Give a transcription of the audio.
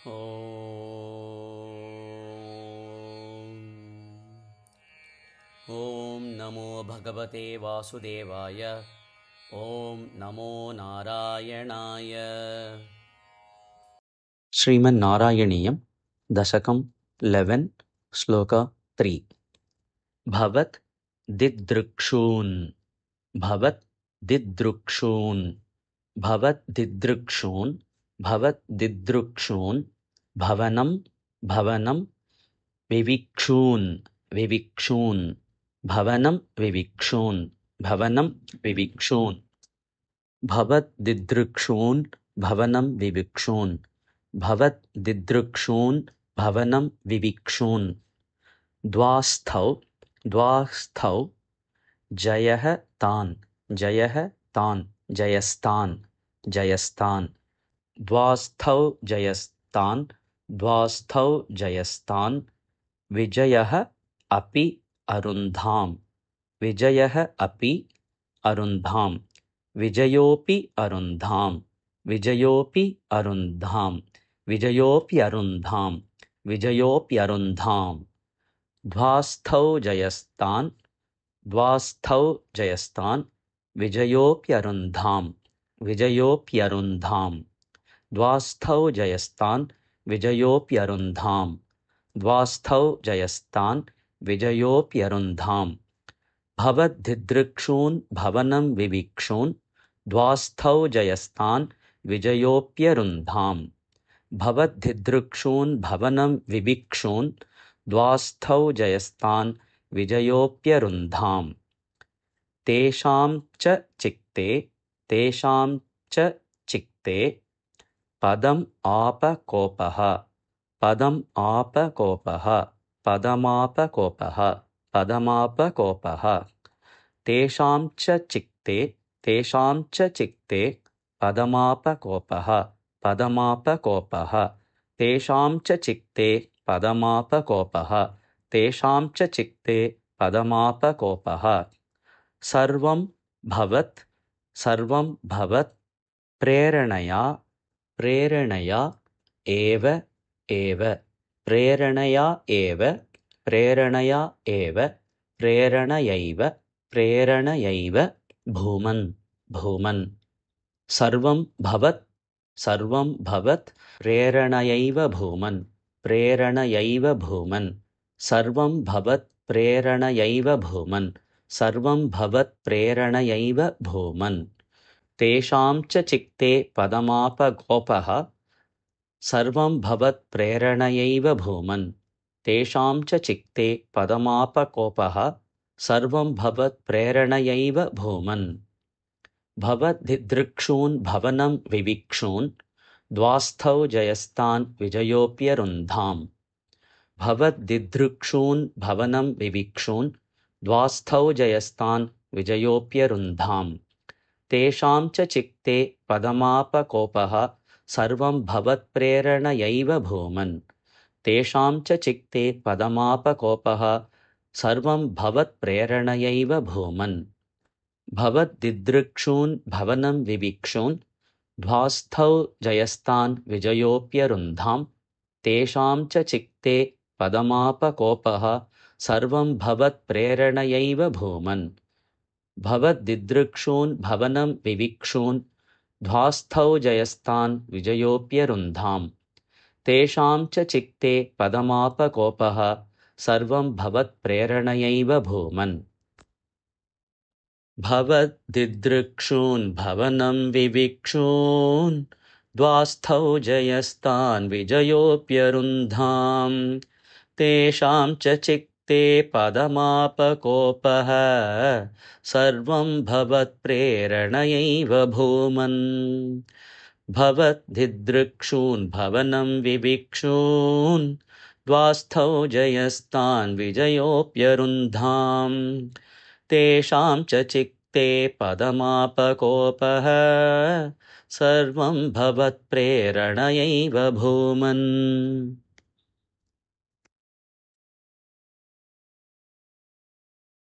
ॐ नमो भगवते वासुदेवाय। ॐ नमो नारायणाय। श्रीमन्नारायणीयं दशकं 11 श्लोक 3। भवत् दिदृक्षून् भवत् दिदृक्षून् भवत् दिदृक्षून् भवत् दिदृक्षून् भवनं भवनं विविक्षून् विविक्षून् भवनं विविक्षून् भवनं विविक्षून् भवत् दिदृक्षून् भवनं विविक्षून् भवत् दिदृक्षून् भवनं विविक्षून् द्वास्थौ द्वास्थौ जयः तान् जयः तान् जयस्तान् जयस्तान् द्वास्थौ जयस्तान् द्वास्थौ जयस्तान् विजयः अपि अरुन्धाम् विजयः अपि अरुन्धाम् विजयोऽपि अरुन्धाम् विजयोऽपि अरुन्धाम् विजयोऽपि अरुन्धाम् विजयोऽपि अरुन्धाम् द्वास्थौ जयस्तान् द्वास्थौ जयस्तान् विजयोऽपि अरुन्धाम् विजयोऽपि अरुन्धाम् द्वास्थौ जयस्तान् विजयोऽपि अरुन्धाम् द्वास्थौ जयस्तान् विजयोऽपि अरुन्धाम् भवद्दिदृक्षून् भवनं विविक्षून् द्वास्थौ जयस्तान् विजयोऽप्यरुन्धाम् भवद्दिदृक्षून् भवनं विविक्षून् द्वास्थौ जयस्तान् विजयोऽप्यरुन्धाम् तेषां च चित्ते पदम् आपकोपः पदम् आपकोपः पदमापकोपः पदमापकोपः तेषां च चित्ते पदमापकोपः पदमापकोपः तेषां च चित्ते पदमापकोपः तेषां च चित्ते पदमापकोपः सर्वं भवत् प्रेरणया एव प्रेरणया एव प्रेरणयैव भूमन् सर्वं भवत् प्रेरणयैव भूमन् सर्वं भवत् प्रेरणयैव भूमन् सर्वं भवत् प्रेरणयैव भूमन् तेषां च चित्ते पदमापकोपः सर्वं भवत् प्रेरणयैव भूमन् तेषां च चित्ते पदमापकोपः सर्वं भवत् प्रेरणयैव भूमन् भवद्दिदृक्षून् भवनं विविक्षून् द्वास्थौ जयस्तान् विजयोऽप्यरुन्धाम् भवद्दिदृक्षून् भवनं विविक्षून् द्वास्थौ जयस्तान् विजयोऽप्यरुन्धाम् तेषां च चित्ते पदमापकोपः सर्वं भवत् प्रेरणयैव भूमन् तेषां च चित्ते पदमापकोपः सर्वं भवत् प्रेरणयैव भूमन् भवद्दिदृक्षून् भवनं विविक्षून् द्वास्थौ जयस्तान् विजयोऽप्यरुन्धाम् तेषां च चित्ते पदमापकोपः सर्वं भवत् प्रेरणयैव भूमन् भवद्दिदृक्षून् भवनं विविक्षून् द्वास्थौ जयस्तान् विजयोऽप्यरुन्धाम् तेषां च चित्ते पदमापकोपः सर्वं भवत् प्रेरणयैव भूमन् भवद्दिदृक्षून् भवनं विविक्षून् द्वास्थौ जयस्तान् विजयोऽप्यरुन्धाम् तेषां च चित्ते पदमापकोपः सर्वं भवत् प्रेरणयैव भूमन् भवद्दिदृक्षून् भवनं विविक्षून् द्वास्थौ जयस्तान् विजयोऽप्यरुन्धाम् तेषां च चित्ते पदमापकोपः सर्वं भवत् प्रेरणयैव भूमन्